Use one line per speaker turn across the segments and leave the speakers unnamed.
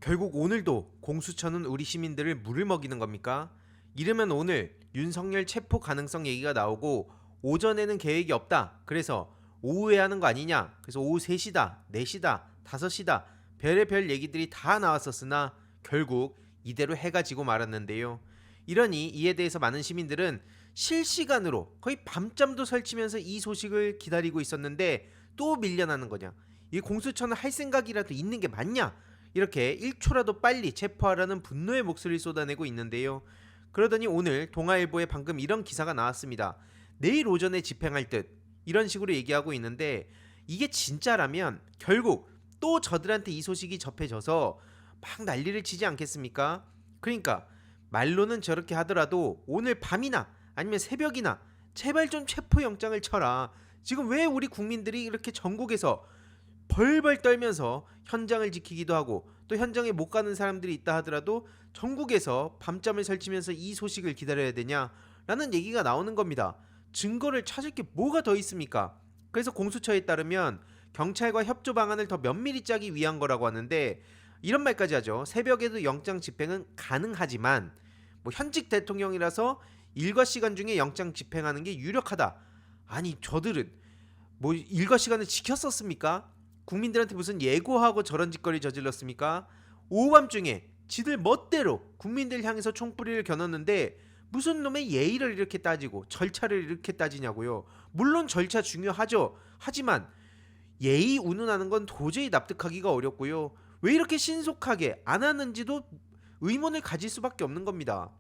결국 오늘도 공수처는 우리 시민들을 물을 먹이는 겁니까? 이르면 오늘 윤석열 체포 가능성 얘기가 나오고 오전에는 계획이 없다. 그래서 오후에 하는 거 아니냐. 그래서 오후 3시다, 4시다, 5시다 별의별 얘기들이 다 나왔었으나 결국 이대로 해가 지고 말았는데요. 이러니 이에 대해서 많은 시민들은 실시간으로 거의 밤잠도 설치면서 이 소식을 기다리고 있었는데 또 밀려나는 거냐. 이 공수처는 할 생각이라도 있는 게 맞냐. 이렇게 1초라도 빨리 체포하라는 분노의 목소리를 쏟아내고 있는데요. 그러더니 오늘 동아일보에 방금 이런 기사가 나왔습니다. 내일 오전에 집행할 듯 이런 식으로 얘기하고 있는데 이게 진짜라면 결국 또 저들한테 이 소식이 접해져서 막 난리를 치지 않겠습니까? 그러니까 말로는 저렇게 하더라도 오늘 밤이나 아니면 새벽이나 제발 좀 체포영장을 쳐라. 지금 왜 우리 국민들이 이렇게 전국에서 벌벌 떨면서 현장을 지키기도 하고 또 현장에 못 가는 사람들이 있다 하더라도 전국에서 밤잠을 설치면서 이 소식을 기다려야 되냐라는 얘기가 나오는 겁니다. 증거를 찾을 게 뭐가 더 있습니까? 그래서 공수처에 따르면 경찰과 협조 방안을 더 면밀히 짜기 위한 거라고 하는데 이런 말까지 하죠. 새벽에도 영장 집행은 가능하지만 현직 대통령이라서 일과 시간 중에 영장 집행하는 게 유력하다. 아니 저들은 일과 시간을 지켰었습니까? 국민들한테 무슨 예고하고 저런 짓거리 저질렀습니까? 오후밤중에 지들 멋대로 국민들 향해서 총뿌리를 겨눴는데 무슨 놈의 예의를 이렇게 따지고 절차를 이렇게 따지냐고요. 물론 절차 중요하죠. 하지만 예의 운운하는 건 도저히 납득하기가 어렵고요. 왜 이렇게 신속하게 안 하는지도 의문을 가질 수밖에 없는 겁니다.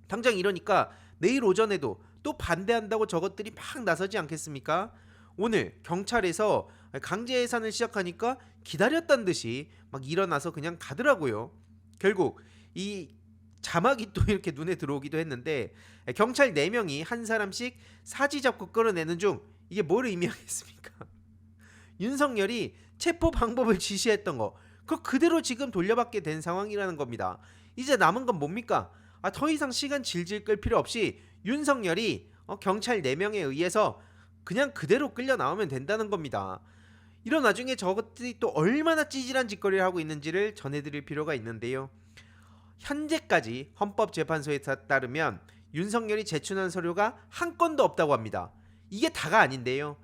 당장 이러니까 내일 오전에도 또 반대한다고 저것들이 막 나서지 않겠습니까? 오늘 경찰에서 강제 해산을 시작하니까 기다렸단 듯이 막 일어나서 그냥 가더라고요. 결국 이 자막이 또 이렇게 눈에 들어오기도 했는데 경찰 4명이 한 사람씩 사지 잡고 끌어내는 중 이게 뭘 의미하겠습니까? 윤석열이 체포 방법을 지시했던 거 그거 그대로 지금 돌려받게 된 상황이라는 겁니다. 이제 남은 건 뭡니까? 더 이상 시간 질질 끌 필요 없이 윤석열이 경찰 4명에 의해서 그냥 그대로 끌려 나오면 된다는 겁니다. 이런 와중에 저것들이 또 얼마나 찌질한 짓거리를 하고 있는지를 전해드릴 필요가 있는데요. 현재까지 헌법재판소에 따르면 윤석열이 제출한 서류가 한 건도 없다고 합니다. 이게 다가 아닌데요.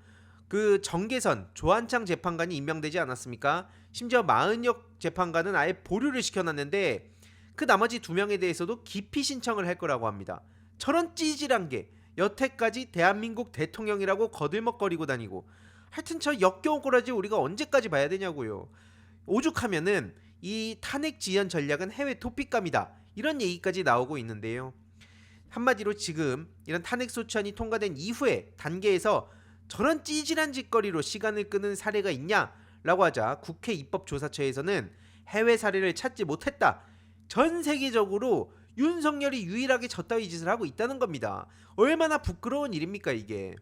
그 정계선 조한창 재판관이 임명되지 않았습니까? 심지어 마은혁 재판관은 아예 보류를 시켜놨는데 그 나머지 2명에 대해서도 기피 신청을 할 거라고 합니다. 저런 찌질한 게 여태까지 대한민국 대통령이라고 거들먹거리고 다니고 하여튼 저 역겨운 꼬라지 우리가 언제까지 봐야 되냐고요. 오죽하면은 이 탄핵 지연 전략은 해외 토픽감이다 이런 얘기까지 나오고 있는데요. 한마디로 지금 이런 탄핵 소추안이 통과된 이후의 단계에서 저런 찌질한 짓거리로 시간을 끄는 사례가 있냐라고 하자 국회 입법조사처에서는 해외 사례를 찾지 못했다. 전 세계적으로 윤석열이 유일하게 저따위 짓을 하고 있다는 겁니다. 얼마나 부끄러운 일입니까 이게.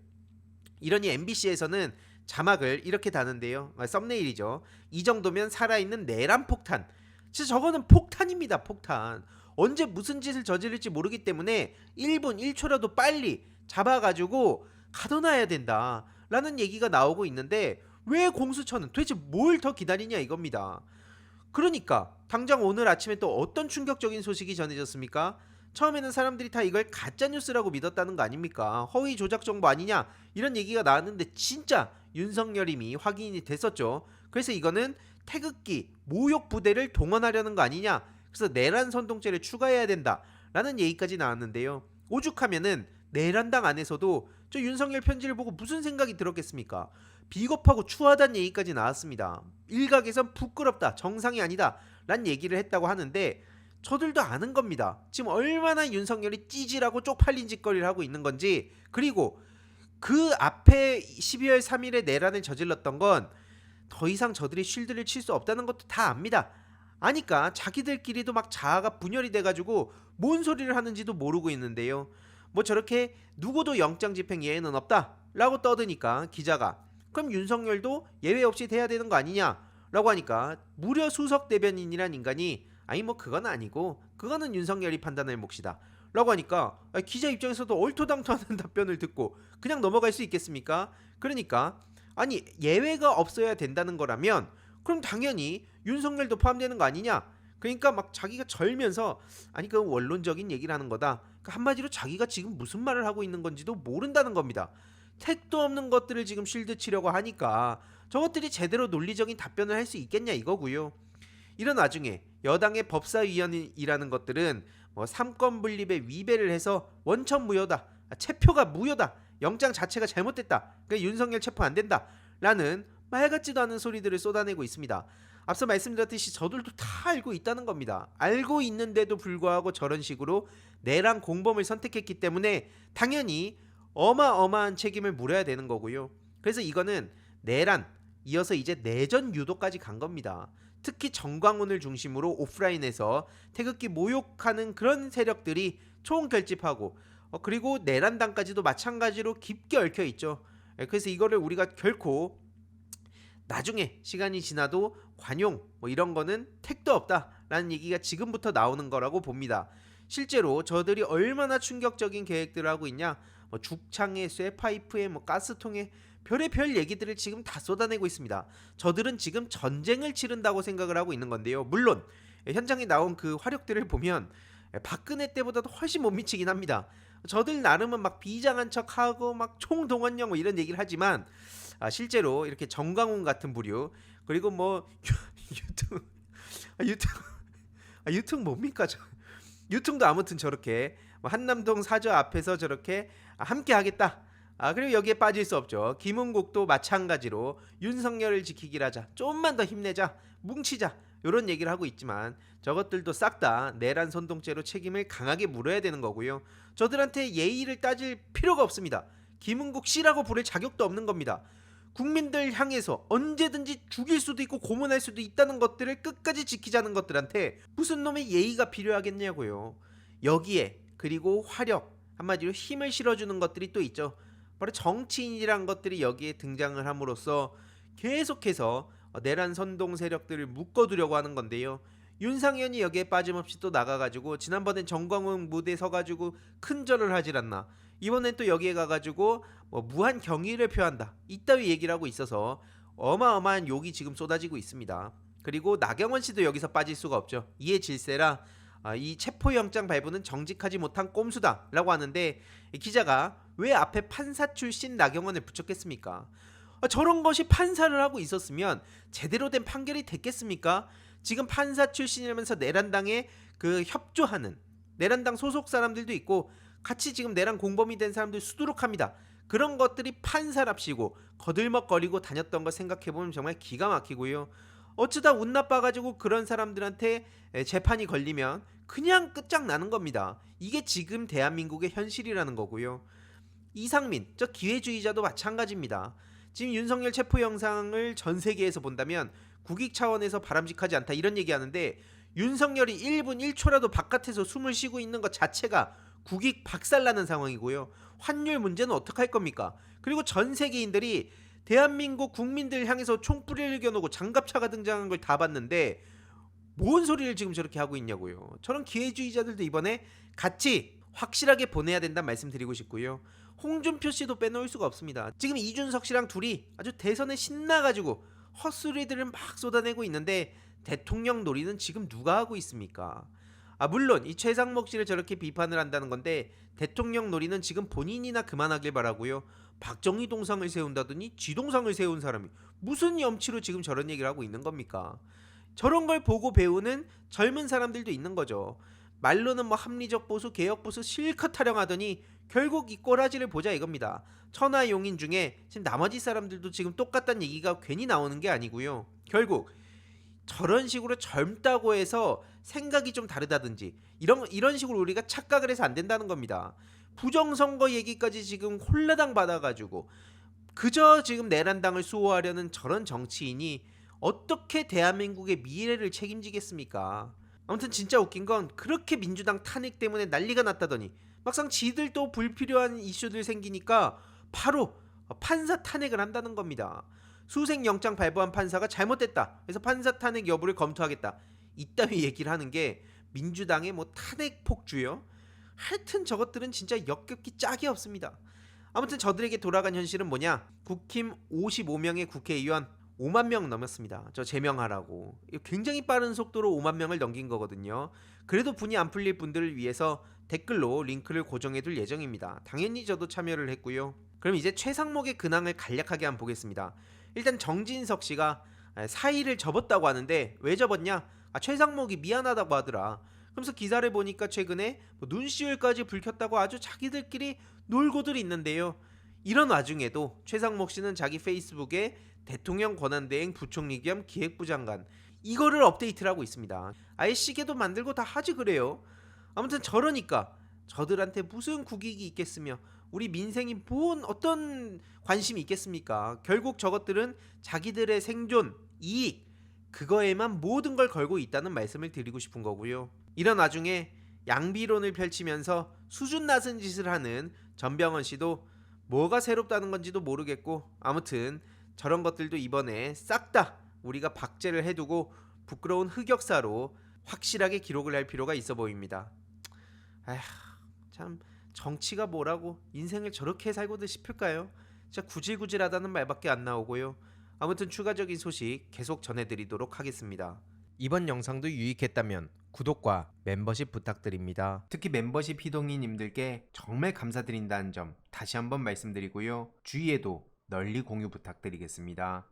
이러니 MBC에서는 자막을 이렇게 다는데요. 썸네일이죠. 이 정도면 살아있는 내란 폭탄. 진짜 저거는 폭탄입니다. 폭탄. 언제 무슨 짓을 저지를지 모르기 때문에 1분 1초라도 빨리 잡아가지고 가둬놔야 된다 라는 얘기가 나오고 있는데 왜 공수처는 도대체 뭘 더 기다리냐 이겁니다. 그러니까 당장 오늘 아침에 또 어떤 충격적인 소식이 전해졌습니까? 처음에는 사람들이 다 이걸 가짜뉴스라고 믿었다는 거 아닙니까? 허위 조작 정보 아니냐 이런 얘기가 나왔는데 진짜 윤석열임이 확인이 됐었죠. 그래서 이거는 태극기 모욕 부대를 동원하려는 거 아니냐. 그래서 내란 선동죄를 추가해야 된다 라는 얘기까지 나왔는데요. 오죽하면은 내란당 안에서도 저 윤석열 편지를 보고 무슨 생각이 들었겠습니까? 비겁하고 추하다는 얘기까지 나왔습니다. 일각에선 부끄럽다, 정상이 아니다 란 얘기를 했다고 하는데 저들도 아는 겁니다. 지금 얼마나 윤석열이 찌질하고 쪽팔린 짓거리를 하고 있는 건지. 그리고 그 앞에 12월 3일에 내란을 저질렀던 건 더 이상 저들이 쉴드를 칠 수 없다는 것도 다 압니다. 아니까 자기들끼리도 막 자아가 분열이 돼가지고 뭔 소리를 하는지도 모르고 있는데요. 저렇게 누구도 영장 집행 예외는 없다 라고 떠드니까 기자가 그럼 윤석열도 예외 없이 돼야 되는 거 아니냐 라고 하니까 무려 수석 대변인이란 인간이 아니 그건 아니고 그거는 윤석열이 판단할 몫이다 라고 하니까 기자 입장에서도 얼토당토하는 답변을 듣고 그냥 넘어갈 수 있겠습니까? 그러니까 아니 예외가 없어야 된다는 거라면 그럼 당연히 윤석열도 포함되는 거 아니냐. 그러니까 막 자기가 절면서 아니 그 원론적인 얘기를 하는 거다. 그러니까 한마디로 자기가 지금 무슨 말을 하고 있는 건지도 모른다는 겁니다. 택도 없는 것들을 지금 실드 치려고 하니까 저것들이 제대로 논리적인 답변을 할 수 있겠냐 이거고요. 이런 와중에 여당의 법사위원이라는 것들은 뭐 삼권 분립에 위배를 해서 원천 무효다, 체포가 무효다, 영장 자체가 잘못됐다, 그러니까 윤석열 체포 안 된다 라는 말 같지도 않은 소리들을 쏟아내고 있습니다. 앞서 말씀드렸듯이 저들도 다 알고 있다는 겁니다. 알고 있는데도 불구하고 저런 식으로 내란 공범을 선택했기 때문에 당연히 어마어마한 책임을 물어야 되는 거고요. 그래서 이거는 내란, 이어서 이제 내전 유도까지 간 겁니다. 특히 정광훈을 중심으로 오프라인에서 태극기 모욕하는 그런 세력들이 총결집하고 그리고 내란당까지도 마찬가지로 깊게 얽혀 있죠. 그래서 이거를 우리가 결코 나중에 시간이 지나도 관용 뭐 이런 거는 택도 없다라는 얘기가 지금부터 나오는 거라고 봅니다. 실제로 저들이 얼마나 충격적인 계획들을 하고 있냐, 뭐 죽창에 쇠파이프에 뭐 가스통에 별의별 얘기들을 지금 다 쏟아내고 있습니다. 저들은 지금 전쟁을 치른다고 생각을 하고 있는 건데요. 물론 현장에 나온 그 화력들을 보면 박근혜 때보다도 훨씬 못 미치긴 합니다. 저들 나름은 막 비장한 척하고 막 총동원령 뭐 이런 얘기를 하지만 실제로 이렇게 정광훈 같은 부류, 그리고 뭐 유퉁 뭡니까 유퉁도 아무튼 저렇게 한남동 사저 앞에서 저렇게 함께 하겠다. 그리고 여기에 빠질 수 없죠. 김은국도 마찬가지로 윤석열을 지키길 하자, 좀만 더 힘내자, 뭉치자, 이런 얘기를 하고 있지만 저것들도 싹 다 내란 선동죄로 책임을 강하게 물어야 되는 거고요. 저들한테 예의를 따질 필요가 없습니다. 김은국 씨라고 부를 자격도 없는 겁니다. 국민들 향해서 언제든지 죽일 수도 있고 고문할 수도 있다는 것들을 끝까지 지키자는 것들한테 무슨 놈의 예의가 필요하겠냐고요. 여기에 그리고 화력, 한마디로 힘을 실어주는 것들이 또 있죠. 바로 정치인이란 것들이 여기에 등장을 함으로써 계속해서 내란 선동 세력들을 묶어두려고 하는 건데요. 윤상현이 여기에 빠짐없이 또 나가가지고 지난번엔 정광훈 무대 서가지고 큰절을 하질 않나, 이번엔 또 여기에 가가지고 뭐 무한 경의를 표한다 이따위 얘기를 하고 있어서 어마어마한 욕이 지금 쏟아지고 있습니다. 그리고 나경원 씨도 여기서 빠질 수가 없죠. 이에 질세라 이 체포영장 발부는 정직하지 못한 꼼수다 라고 하는데, 기자가 왜 앞에 판사 출신 나경원을 붙였겠습니까? 저런 것이 판사를 하고 있었으면 제대로 된 판결이 됐겠습니까? 지금 판사 출신이라면서 내란당에 그 협조하는 내란당 소속 사람들도 있고 같이 지금 내란 공범이 된 사람들 수두룩합니다. 그런 것들이 판사랍시고 거들먹거리고 다녔던 걸 생각해보면 정말 기가 막히고요. 어쩌다 운 나빠가지고 그런 사람들한테 재판이 걸리면 그냥 끝장나는 겁니다. 이게 지금 대한민국의 현실이라는 거고요. 이상민, 저 기회주의자도 마찬가지입니다. 지금 윤석열 체포 영상을 전 세계에서 본다면 국익 차원에서 바람직하지 않다 이런 얘기하는데, 윤석열이 1분 1초라도 바깥에서 숨을 쉬고 있는 것 자체가 국익 박살나는 상황이고요. 환율 문제는 어떡할 겁니까? 그리고 전 세계인들이 대한민국 국민들 향해서 총불을 겨누고 장갑차가 등장한 걸 다 봤는데 뭔 소리를 지금 저렇게 하고 있냐고요. 저런 기회주의자들도 이번에 같이 확실하게 보내야 된다는 말씀드리고 싶고요. 홍준표 씨도 빼놓을 수가 없습니다. 지금 이준석 씨랑 둘이 아주 대선에 신나가지고 헛소리들을 막 쏟아내고 있는데 대통령 놀이는 지금 누가 하고 있습니까? 물론 이 최상목 씨를 저렇게 비판을 한다는 건데 대통령 놀이는 지금 본인이나 그만하길 바라고요. 박정희 동상을 세운다더니 지 동상을 세운 사람이 무슨 염치로 지금 저런 얘기를 하고 있는 겁니까? 저런 걸 보고 배우는 젊은 사람들도 있는 거죠. 말로는 뭐 합리적 보수, 개혁 보수 실컷 타령하더니 결국 이 꼬라지를 보자 이겁니다. 천하용인 중에 지금 나머지 사람들도 지금 똑같다는 얘기가 괜히 나오는 게 아니고요. 결국 저런 식으로 젊다고 해서 생각이 좀 다르다든지 이런 식으로 우리가 착각을 해서 안 된다는 겁니다. 부정선거 얘기까지 지금 홀라당 받아가지고 그저 지금 내란당을 수호하려는 저런 정치인이 어떻게 대한민국의 미래를 책임지겠습니까? 아무튼 진짜 웃긴 건 그렇게 민주당 탄핵 때문에 난리가 났다더니 막상 지들도 불필요한 이슈들 생기니까 바로 판사 탄핵을 한다는 겁니다. 수색영장 발부한 판사가 잘못됐다, 그래서 판사 탄핵 여부를 검토하겠다, 이따위 얘기를 하는 게 민주당의 뭐 탄핵 폭주요? 하여튼 저것들은 진짜 역겹기 짝이 없습니다. 아무튼 저들에게 돌아간 현실은 뭐냐? 국힘 55명의 국회의원 5만 명 넘었습니다. 저 제명하라고. 굉장히 빠른 속도로 5만 명을 넘긴 거거든요. 그래도 분이 안 풀릴 분들을 위해서 댓글로 링크를 고정해둘 예정입니다. 당연히 저도 참여를 했고요. 그럼 이제 최상목의 근황을 간략하게 한번 보겠습니다. 일단 정진석 씨가 사의를 접었다고 하는데 왜 접었냐? 최상목이 미안하다고 하더라. 그러면서 기사를 보니까 최근에 눈시울까지 붉혔다고 아주 자기들끼리 놀고들 있는데요. 이런 와중에도 최상목 씨는 자기 페이스북에 대통령 권한대행 부총리 겸 기획부 장관 이거를 업데이트를 하고 있습니다. 아예 시계도 만들고 다 하지 그래요. 아무튼 저러니까 저들한테 무슨 국익이 있겠으며 우리 민생이 뭔 어떤 관심이 있겠습니까? 결국 저것들은 자기들의 생존, 이익 그거에만 모든 걸 걸고 있다는 말씀을 드리고 싶은 거고요. 이런 와중에 양비론을 펼치면서 수준 낮은 짓을 하는 전병헌 씨도 뭐가 새롭다는 건지도 모르겠고 아무튼 저런 것들도 이번에 싹 다 우리가 박제를 해두고 부끄러운 흑역사로 확실하게 기록을 할 필요가 있어 보입니다. 아휴, 참 정치가 뭐라고 인생을 저렇게 살고들 싶을까요? 진짜 구질구질하다는 말밖에 안 나오고요. 아무튼 추가적인 소식 계속 전해드리도록 하겠습니다. 이번 영상도 유익했다면 구독과 멤버십 부탁드립니다. 특히 멤버십 희동이님들께 정말 감사드린다는 점 다시 한번 말씀드리고요. 주위에도 널리 공유 부탁드리겠습니다.